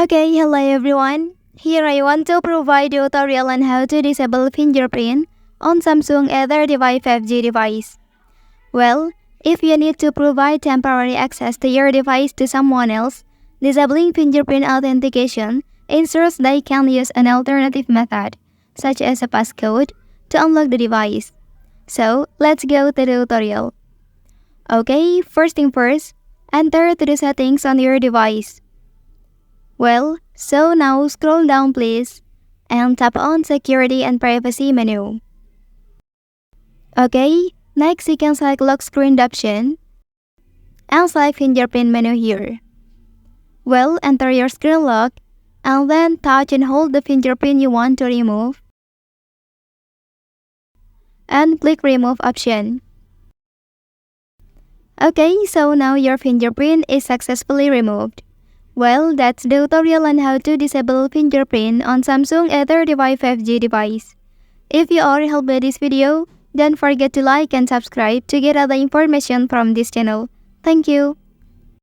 Okay, hello everyone. Here I want to provide a tutorial on how to disable fingerprint on Samsung A35 5G device. Well, if you need to provide temporary access to your device to someone else, disabling fingerprint authentication ensures they can use an alternative method, such as a passcode, to unlock the device. So, let's go to the tutorial. Okay, first thing first, enter to the settings on your device. Well, so now scroll down please and tap on Security and Privacy menu. Okay, next you can select Lock Screen option and select Fingerprint menu here. Well, enter your screen lock and then touch and hold the fingerprint you want to remove and click Remove option. Okay, so now your fingerprint is successfully removed. Well, that's the tutorial on how to disable fingerprint on Samsung A35 5G device. If you are helped by this video, don't forget to like and subscribe to get other information from this channel. Thank you.